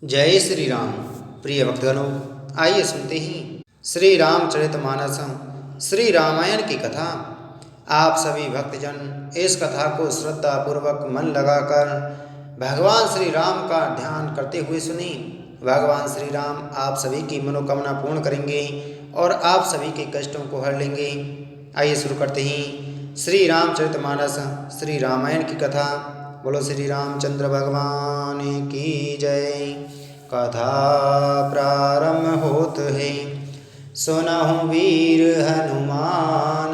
जय श्री राम। प्रिय भक्तगणों, आइए सुनते हैं श्री रामचरितमानस श्री रामायण की कथा। आप सभी भक्तजन इस कथा को श्रद्धा पूर्वक मन लगाकर भगवान श्री राम का ध्यान करते हुए सुनी। भगवान श्री राम आप सभी की मनोकामना पूर्ण करेंगे और आप सभी के कष्टों को हर लेंगे। आइए शुरू करते हैं श्री रामचरितमानस श्री रामायण की कथा। बोलो श्री रामचंद्र भगवान की जय। कथा प्रारंभ होत है। सुनहु वीर हनुमान,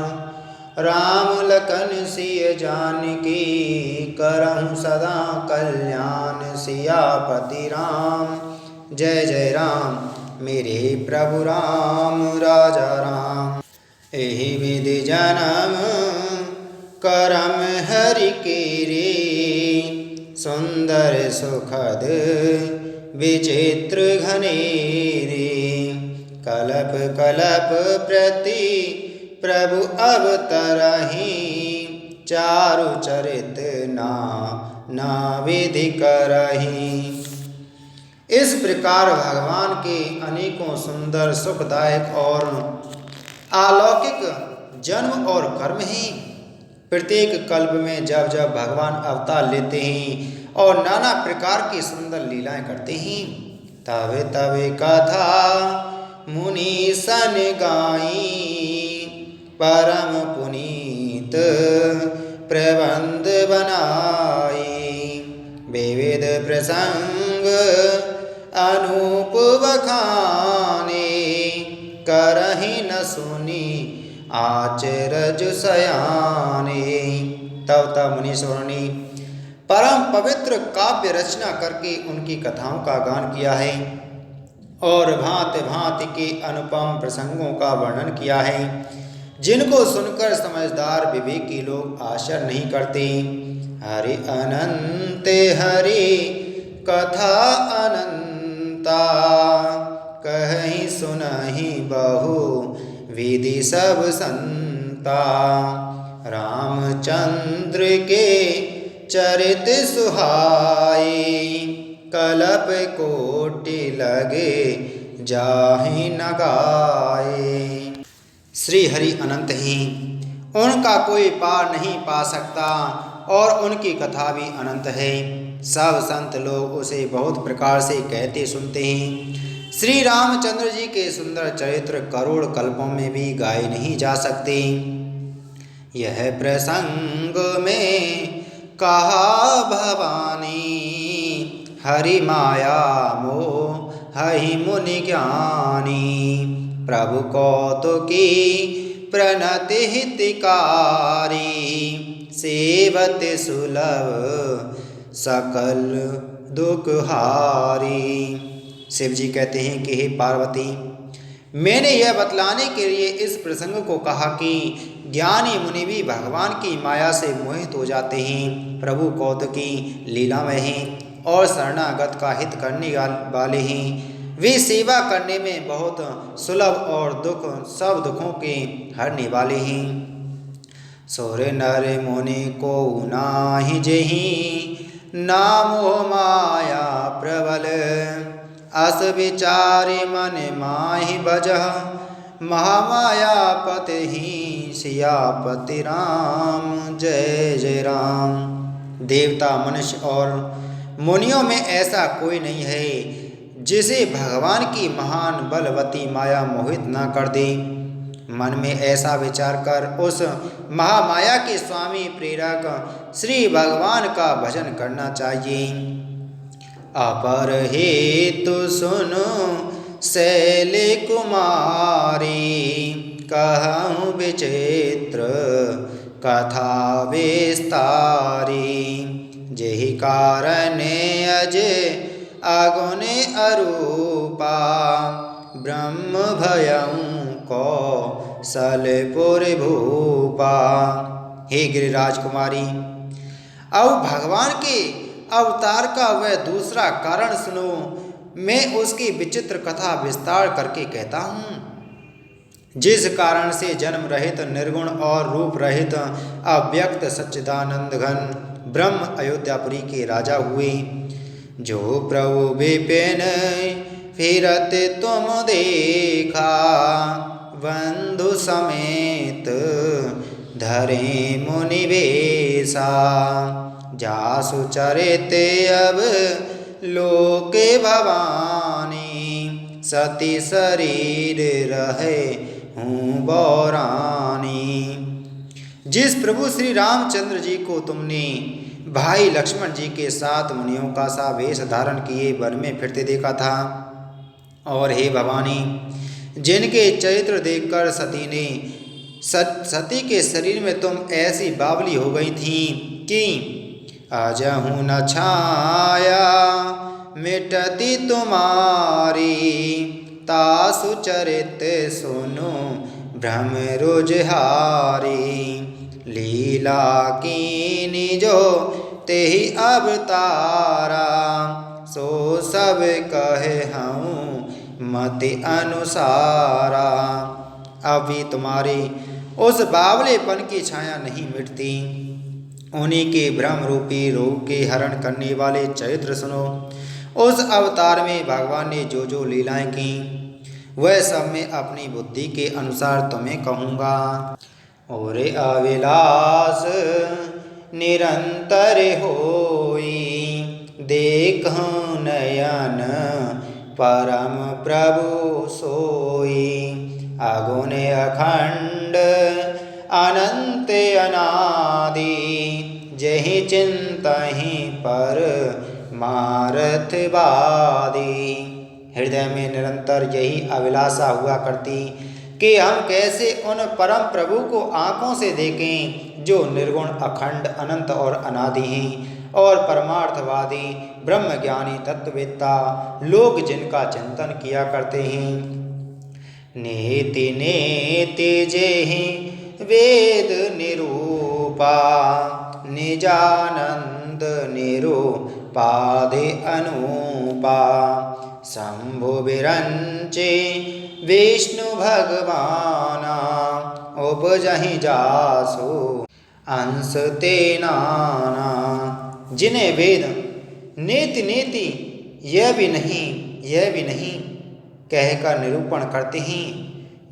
राम लखन सिय जानकी, करहु सदा कल्याण सियापति राम। जय जय राम मेरे प्रभु राम राजा राम। एहि विधि जन्म करम हरि के रे, सुंदर सुखद विचित्र घनेरे। कलप कलप प्रति प्रभु अवतरहि, चारु चरित ना विधि करहि। इस प्रकार भगवान के अनेकों सुंदर सुखदायक और अलौकिक जन्म और कर्म हैं। प्रत्येक कल्प में जब जब भगवान अवतार लेते हैं और नाना प्रकार की सुंदर लीलाएं करते हैं, तब तब कथा मुनि सन गाई, परम पुनीत प्रबंध बनाई। विविध प्रसंग अनूप बखाने, करहि न सुनी आचरज सयाने। तब तब मुनीश्वरों ने परम पवित्र काव्य रचना करके उनकी कथाओं का गान किया है और भांति भांति के अनुपम प्रसंगों का वर्णन किया है, जिनको सुनकर समझदार विवेकी लोग आश्चर्य नहीं करते। हरि अनंत हरि कथा अनंता, कहीं सुनहि बहु विधि सब संता। रामचंद्र के चरित सुहाए, कलप कोटि लगे जाहि न गाए। श्री हरि अनंत हैं, उनका कोई पार नहीं पा सकता और उनकी कथा भी अनंत है। सब संत लोग उसे बहुत प्रकार से कहते सुनते हैं। श्री रामचंद्र जी के सुंदर चरित्र करोड़ कल्पों में भी गाए नहीं जा सकते। यह प्रसंग में कहा भवानी, हरि माया मोहि मुनि ज्ञानी। प्रभु कौतुकी प्रणति हितकारी, सेवत सुलभ सकल दुखहारी। शिव जी कहते हैं कि हे पार्वती, मैंने यह बतलाने के लिए इस प्रसंग को कहा कि ज्ञानी मुनि भी भगवान की माया से मोहित हो जाते हैं। प्रभु कौतुकी लीलामय हैं और शरणागत का हित करने वाले हैं। वे सेवा करने में बहुत सुलभ और सब दुखों के हरने वाले हैं। सुर नर मुनि को नाहि जेहि, नामो माया प्रबल। अस विचारि मन माहि बजह, महामाया पति सियापति राम। जय जय राम। देवता मनुष्य और मुनियों में ऐसा कोई नहीं है जिसे भगवान की महान बलवती माया मोहित न कर दे। मन में ऐसा विचार कर उस महामाया के स्वामी प्रेरक श्री भगवान का भजन करना चाहिए। अपर हेतु सुनो शैल कुमारी, कहूँ विचित्र कथा विस्तारी। जेहि कारण अज अगुण अरूपा, ब्रह्म भयं कौशलपुर भूपा। हे गिरिराज कुमारी, अब भगवान के अवतार का वह दूसरा कारण सुनो। मैं उसकी विचित्र कथा विस्तार करके कहता हूँ, जिस कारण से जन्म रहित निर्गुण और रूप रहित अव्यक्त सच्चिदानंद घन ब्रह्म अयोध्यापुरी के राजा हुए। जो प्रभु विपिन फिरत तुम देखा, बंधु समेत धरे मुनि वेशा। जासु चरित अब लोके भवानी, सती शरीर रहे हूँ बौरानी। जिस प्रभु श्री रामचंद्र जी को तुमने भाई लक्ष्मण जी के साथ मुनियों का सा वेश धारण किए वन में फिरते देखा था, और हे भवानी, जिनके चरित्र देखकर सती के शरीर में तुम ऐसी बावली हो गई थी कि अजहु न छाया मिटती तुम्हारी, तासु चरित सुनो भ्रम रुझारी। लीला कीनी जो तेहि अवतारा, सो सब कहे हूँ मति अनुसारा। अभी तुम्हारी उस बावलेपन की छाया नहीं मिटती। उन्हीं के भ्रम रूपी रोग के हरण करने वाले चरित्र सुनो। उस अवतार में भगवान ने जो जो लीलाएं की, वह सब मैं अपनी बुद्धि के अनुसार तुम्हें कहूँगा। और अविलास निरंतर होई, देखूं नयन परम प्रभु सोई। अगुण अखंड अनंत अनादि, जहि चिंतहि पर मारथवादी। हृदय में निरंतर यही अभिलाषा हुआ करती कि हम कैसे उन परम प्रभु को आँखों से देखें, जो निर्गुण अखंड अनंत और अनादि हैं, और परमार्थवादी ब्रह्मज्ञानी तत्ववेत्ता लोग जिनका चिंतन किया करते हैं। नेति नेति जेहि वेद निरूपा, निजानंद निरूपाधि अनूपा। शंभु विरंचे विष्णु भगवाना, उपजहि जासु अंश ते नाना। जिन्हें वेद नेति नेति यह भी नहीं कहकर निरूपण करते हैं,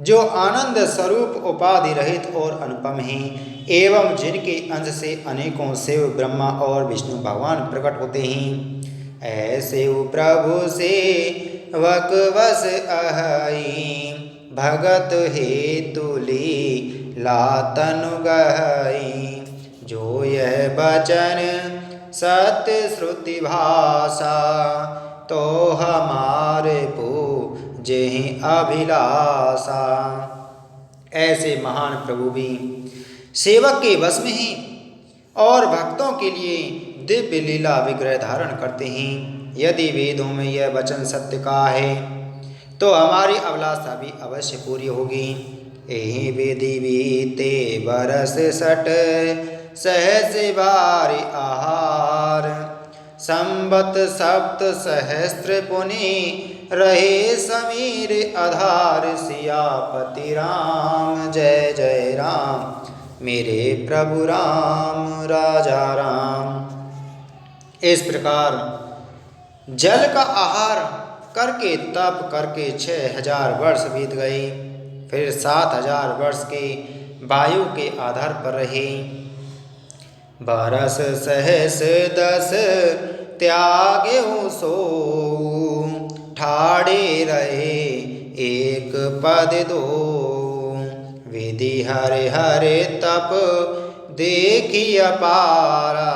जो आनंद स्वरूप उपाधि रहित और अनुपम हैं, एवं जिनके अंश से अनेकों शिव ब्रह्मा और विष्णु भगवान प्रकट होते हैं। ऐसे प्रभु से वकवस अहई, भगत हेतु लीला तनु गहई। जो यह बचन सत्य श्रुति भाषा, तो हमारे पूजे अभिलाषा। ऐसे महान प्रभु भी सेवक के वश में हैं और भक्तों के लिए दिव्य लीला विग्रह धारण करते हैं। यदि वेदों में यह वचन सत्य का है, तो हमारी अभिलाषा भी अवश्य पूरी होगी। एहि विधि बीते बरस सठ, सहस बारी आहार। संबत सप्त सहस्त्र पुनि, रहे समीर आधार। सियापति राम जय जय राम, मेरे प्रभु राम राजा राम। इस प्रकार जल का आहार करके तप करके 6000 वर्ष बीत गए। फिर 7000 वर्ष के वायु के आधार पर रहे। बरस सहस 10 त्यागे सो, ठाड़े रहे एक पद दो। विधि हरे हरे तप देखी अपारा,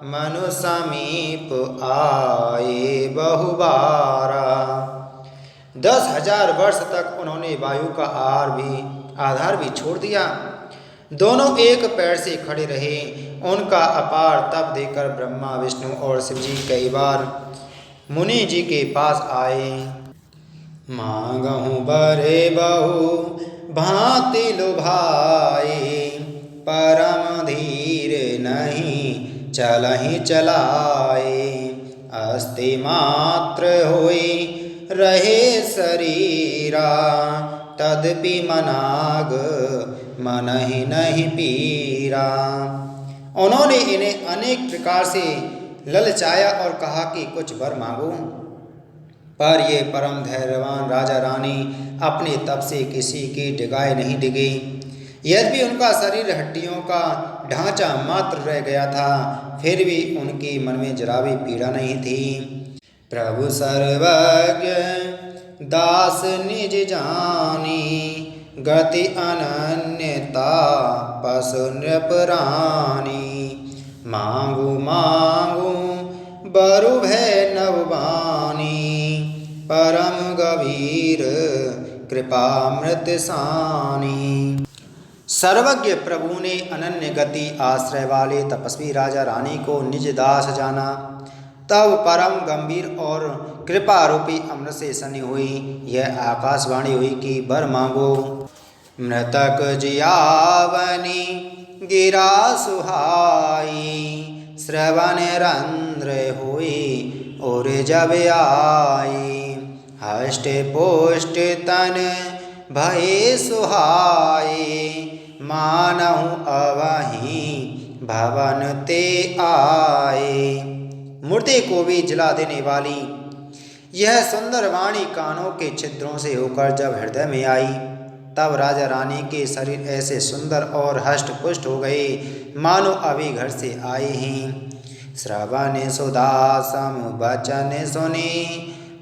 मनु समीप आए बहुबारा। 10,000 वर्ष तक उन्होंने वायु का आधार भी छोड़ दिया। दोनों एक पैर से खड़े रहे। उनका अपार तप देकर ब्रह्मा विष्णु और शिव जी कई बार मुनि जी के पास आए। मांगहु बरे बहु भांति लुभाए, परम धीर नहीं चलहि चलाए। अस्ति मात्र होई रहे शरीरा, तदपि मनाग मनहि नहीं पीरा। उन्होंने इन्हें अनेक प्रकार से ललचाया और कहा कि कुछ वर मांगो। पर ये परम धैर्यवान राजा रानी अपने तप से किसी की डिगाए नहीं डिगे। यद्यपि उनका शरीर हड्डियों का ढांचा मात्र रह गया था, फिर भी उनके मन में जरा भी पीड़ा नहीं थी। प्रभु सर्वज्ञ दास निज जानी, गति अनन्यता पशु नृपरानी। मांगू मांगू बरु भय नवबानी, परम गभीर कृपामृत सानी। सर्वज्ञ प्रभु ने अनन्य गति आश्रय वाले तपस्वी राजा रानी को निज दास जाना। तब परम गंभीर और कृपा रूपी अमृत से सनी हुई यह आकाशवाणी हुई कि वर मांगो। मृतक जियावनी गिरा सुहाई, श्रवण रंध्र हुई और जब आई। हष्ट पुष्ट तन भय सुहाई, मानहु अवहि भवन ते आए। मुर्दे को भी जला देने वाली यह सुंदर वाणी कानों के छिद्रों से होकर जब हृदय में आई, तब राजा रानी के शरीर ऐसे सुंदर और हष्ट पुष्ट हो गए मानो अभी घर से आए हैं। श्रवण सुदासम वचन सुनी,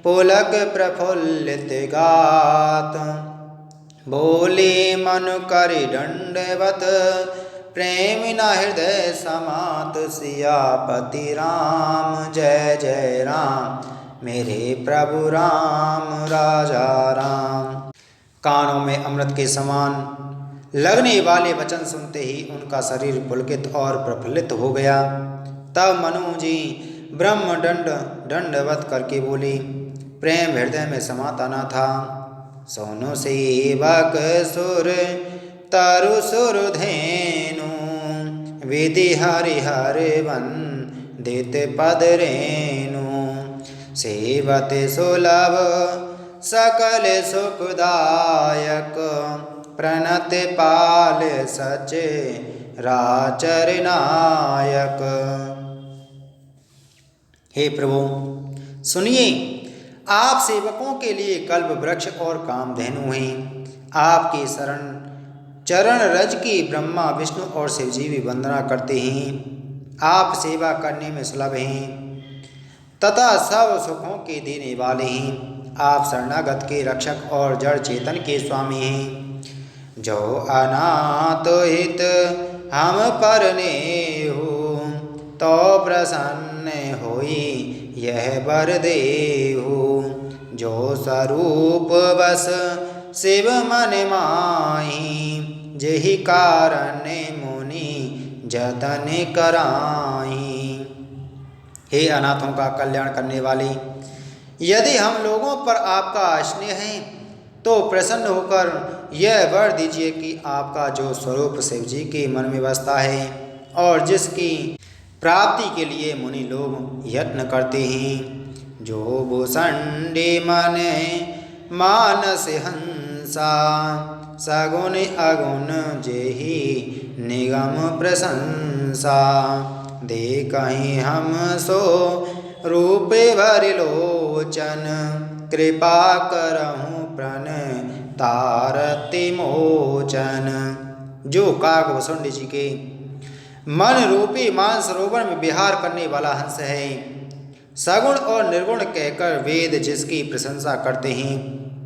पुलक प्रफुल्लित गात। बोले मन करि दंडवत, प्रेम न हृदय समात। सियापति राम जय जय राम, मेरे प्रभु राम राजा राम। कानों में अमृत के समान लगने वाले वचन सुनते ही उनका शरीर पुलकित और प्रफुल्लित हो गया। तब मनु जी ब्रह्म दंडवत करके बोले, प्रेम हृदय में समाता न था। सोनु सेवक सुर तरु सुर धेनु, विधि हरि हरि वंदित पद रेणु। सेवत सुलभ सकल सुखदायक, प्रणत पाल सच राचर नायक। हे प्रभु सुनिए, आप सेवकों के लिए कल्प वृक्ष और कामधेनु हैं। आपकी शरण चरण रज की ब्रह्मा विष्णु और शिवजी भी वंदना करते हैं। आप सेवा करने में सुलभ हैं तथा सब सुखों के देने वाले हैं। आप शरणागत के रक्षक और जड़ चेतन के स्वामी हैं। जो अनाथ हित हम परने हो, तो प्रसन्न होई यह वर देहु। जो स्वरूप बस शिव मन माही, जेहि कारण मुनि जतन कराई। हे अनाथों का कल्याण करने वाले, यदि हम लोगों पर आपका स्नेह है तो प्रसन्न होकर यह वर दीजिए कि आपका जो स्वरूप शिव जी के मन में बसता है और जिसकी प्राप्ति के लिए मुनि लोग यत्न करते हैं। जो भूषण्डे मन मानस हंसा, सगुण अगुण जेहि निगम प्रशंसा। देखहि हम सो रूपे भरि लोचन, कृपा करहु प्रण तारति मोचन। जो काकभूषुंड जी के मन रूपी मानसरोवर में विहार करने वाला हंस है, सगुण और निर्गुण कहकर वेद जिसकी प्रशंसा करते हैं।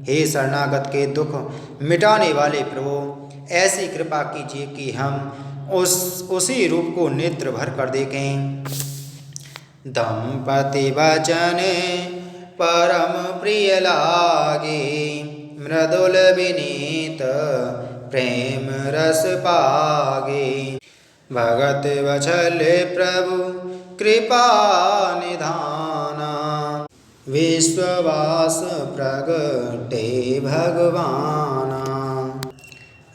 हे शरणागत के दुख मिटाने वाले प्रभु, ऐसी कृपा कीजिए कि हम उसी रूप को नेत्र भर कर देखें। दंपति वचन परम प्रिय लागे, मृदुल विनीत प्रेम रस पागे। भगत वचल प्रभु कृपा निधाना, विश्ववास प्रगटे भगवाना।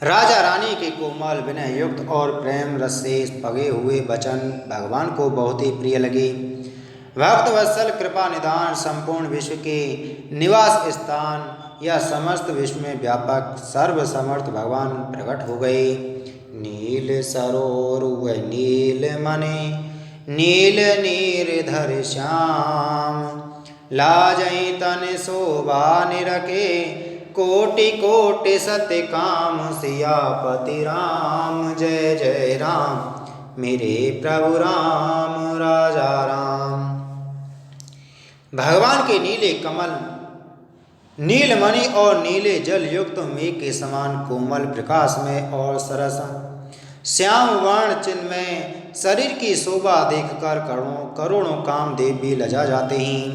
राजा रानी के कोमल विनय युक्त और प्रेम रस से पगे हुए वचन भगवान को बहुत ही प्रिय लगे। भक्त वत्सल कृपा निदान संपूर्ण विश्व के निवास स्थान या समस्त विश्व में व्यापक सर्वसमर्थ भगवान प्रकट हो गए। नील सरोवर नील मने नील निर्धर श्याम। लाजई तन शोभा निरखे कोटि कोटि सत्य काम। सियापति राम जय जय राम मेरे प्रभु राम राजा राम। भगवान के नीले कमल नीलमणि और नीले जल युक्त मेघ के समान कोमल प्रकाश में और सरस श्याम वर्ण चिन्ह में शरीर की शोभा देखकर करोड़ों कामदेव भी लजा जाते हैं।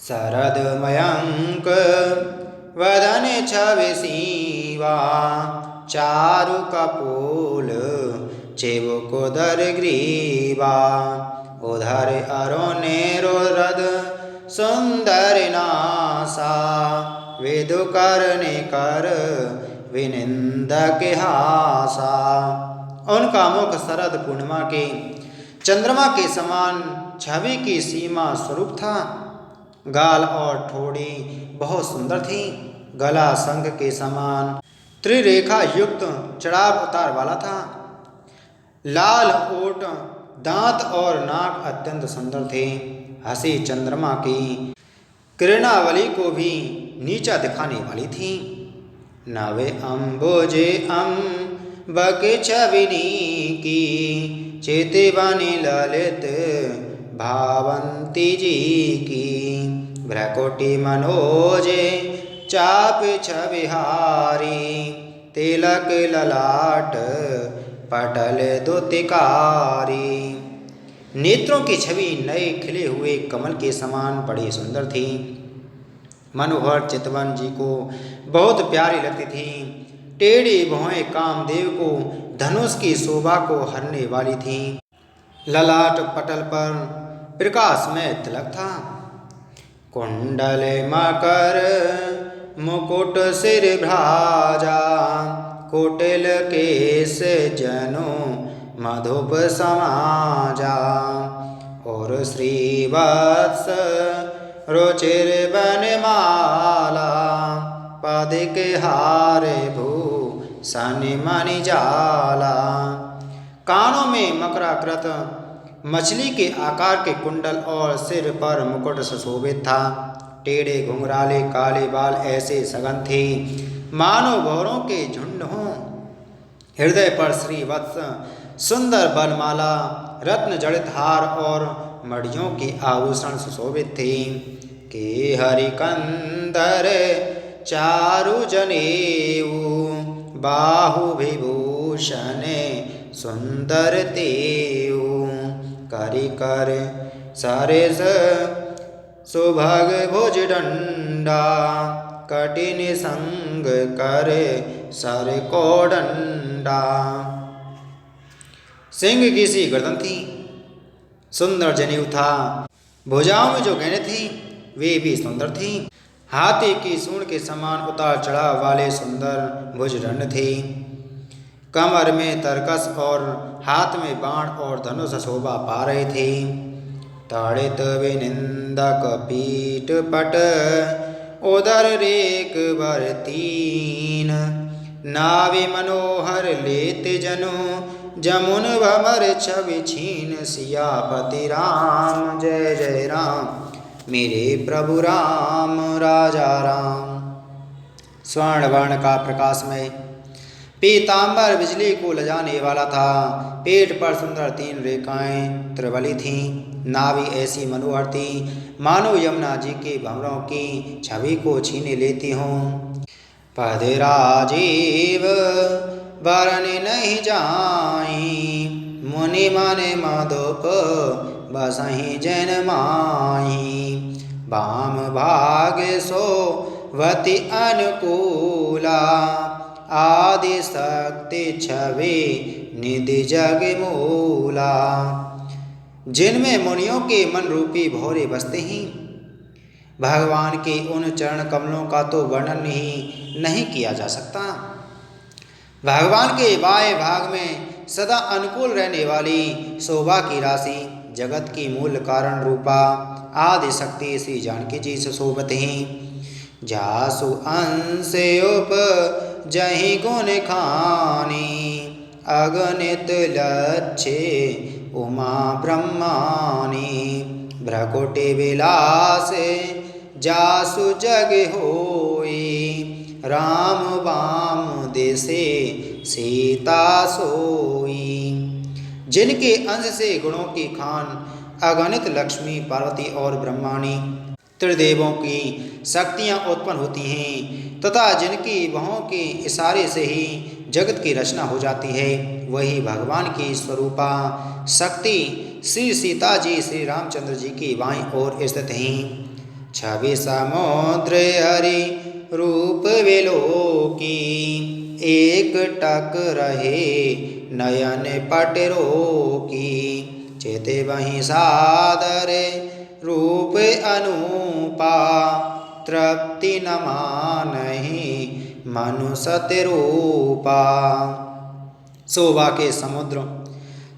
शरद मयंक वदन छवि सीवा चारु कपोल चिबुकुदर ग्रीवा। उधर अरुणिरोरध सुंदर नासा विदु करने कर विनिंदक हासा। उनका मुख शरद पूर्णिमा के चंद्रमा के समान छवि की सीमा स्वरूप था। गाल और ठोड़ी बहुत सुंदर थी। गला शंख के समान त्रिरेखा युक्त चढ़ाव उतार वाला था। लाल ओठ दांत और नाक अत्यंत सुंदर थे। हंसी चंद्रमा की किरणावली को भी नीचा दिखाने वाली थी। नवे अम्बुजे अम्बक छविनी की चेतवानी ललित भावंती जी की। भ्रकुटी मनोजे चाप छविहारी तिलक ललाट पटल दुतिकारी। नेत्रों की छवि नए खिले हुए कमल के समान बड़ी सुंदर थी। मनोहर चितवन जी को बहुत प्यारी लगती थी। टेढ़ी भौहें कामदेव को धनुष की शोभा को हरने वाली थी। ललाट पटल पर प्रकाश में तिलक था। कुंडल मकर मुकुट सिर भ्राजा कुटिल केश जनो मधुप समाजा। और श्रीवत्स रुचिर बनमाला पद के हार भूषण मणि जाला। कानों में मकराकृत मछली के आकार के कुंडल और सिर पर मुकुट सुशोभित था। टेढ़े घुंघराले काले बाल ऐसे सघन थे मानो भौरों के झुंड हों। हृदय पर श्रीवत्स सुंदर बनमाला रत्न जड़ित हार और मड़ियों के आभूषण सुशोभित थे। के हरिकंदर चारु जनेऊ बाहु विभूषण सुंदर तेऊ। करि कर सरस सुभग भुज दंडा कठिन संग कर सर को डंडा। सिंह की सी गर्दन थी। सुंदर जनेऊ था। भुजाओं में जो गहने थी वे भी सुंदर थी। हाथी की सूंड के समान उतार चढ़ाव वाले सुंदर भुजदंड थे। कमर में तरकस और हाथ में बाण और धनुष शोभा पा रहे थे। ताड़ित विनिंदक पीठ पट उदर रेक बर तीन। नावि मनोहर लेत जनु जमुन भमर छवि छीन। सियापति राम जय जय राम मेरे प्रभु राम राजा राम। स्वर्ण वर्ण का प्रकाश में पीतांबर बिजली को लजाने वाला था। पेट पर सुंदर 3 रेखाएं त्रिवली थीं। नाभि ऐसी मनोहर थी मानो यमुना जी के भंवरों की छवि को छीने लेती हों। पद राजीव वरण नहीं जाई मुनि मन मधुप बसहि जन माही। वाम भाग सोवति अनुकूला आदि शक्ति छवि निधि जग मूला। जिनमें मुनियों के मन रूपी भौरे बसते हैं। भगवान के उन चरण कमलों का तो वर्णन ही नहीं किया जा सकता। भगवान के बाएं भाग में सदा अनुकूल रहने वाली शोभा की राशि जगत की मूल कारण रूपा आदि शक्ति श्री जानकी जी सुशोभित हैं। जासु अंश उप जहि गुण खानी अगणित लक्ष्य उमा ब्रह्माणी भ्रकुटि विलास जासु जग होई राम वाम देसे सीता सोई। जिनके अंश से गुणों की खान अगणित लक्ष्मी पार्वती और ब्रह्माणी त्रिदेवों की शक्तियाँ उत्पन्न होती हैं तथा जिनकी बाहों के इशारे से ही जगत की रचना हो जाती है, वही भगवान की स्वरूपा शक्ति श्री सीता जी श्री रामचंद्र जी की बाईं ओर स्थित हैं। छवि समुद्र हरि रूप विलोकी एक टक रहे नयन पट रोकी चेते वहीं सादर रूप अनूपा तृप्ति न मानहि मनु सत्य रूपा। शोभा के समुद्र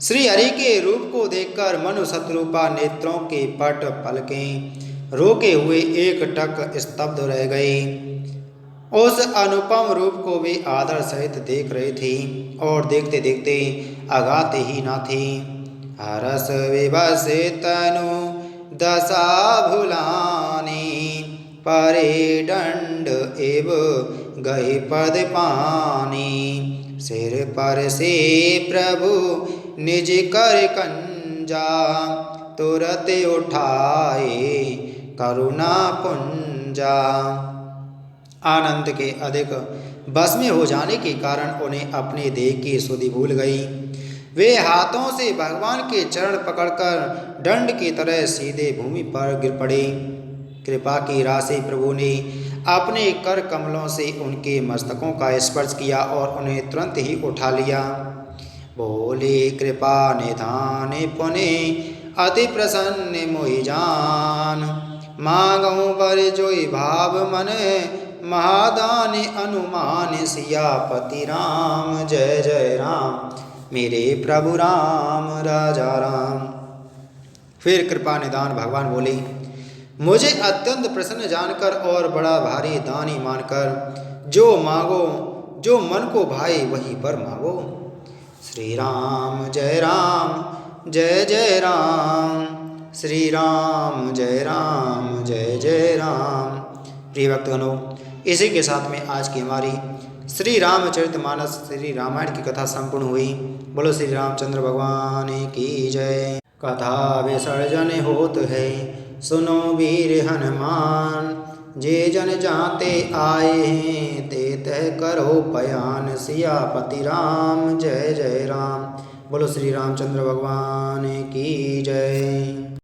श्री हरि के रूप को देखकर मनु सतरूपा नेत्रों के पट पलकें रोके हुए एक टक स्तब्ध रह गए। उस अनुपम रूप को वे आदर सहित देख रहे थे और देखते देखते अगाते ही ना थे। हरस विवश तनु दशा भुलानी परे दंड एव गए पद पानी सिर पर से प्रभु निज कर कंजा तुरत उठाए करुणा पुंजा। आनंद के अधिक बस में हो जाने के कारण उन्हें अपने देह की सुधि भूल गई। वे हाथों से भगवान के चरण पकड़कर दंड की तरह सीधे भूमि पर गिर पड़े। कृपा की राशि प्रभु ने अपने कर कमलों से उनके मस्तकों का स्पर्श किया और उन्हें तुरंत ही उठा लिया। बोले कृपा निधान पुने अति प्रसन्न मोहि जान मांगो बर जोई भाव मन महादान अनुमान सियापति राम जय जय राम मेरे प्रभु राम राजा राम। फिर कृपा निदान भगवान बोले, मुझे अत्यंत प्रसन्न जानकर और बड़ा भारी दानी मानकर जो मांगो जो मन को भाए वही पर मांगो। श्री राम जय जय राम श्री राम जय जय राम। प्रिय भक्तगणों, इसी के साथ में आज की हमारी श्री रामचरितमानस श्री रामायण की कथा संपूर्ण हुई। बोलो श्री रामचंद्र भगवान की जय। कथा विसर्जन होत है सुनो वीर हनुमान जे जन जाते आए हैं ते तह करो पयान सियापति राम जय जय राम। बोलो श्री रामचंद्र भगवान की जय।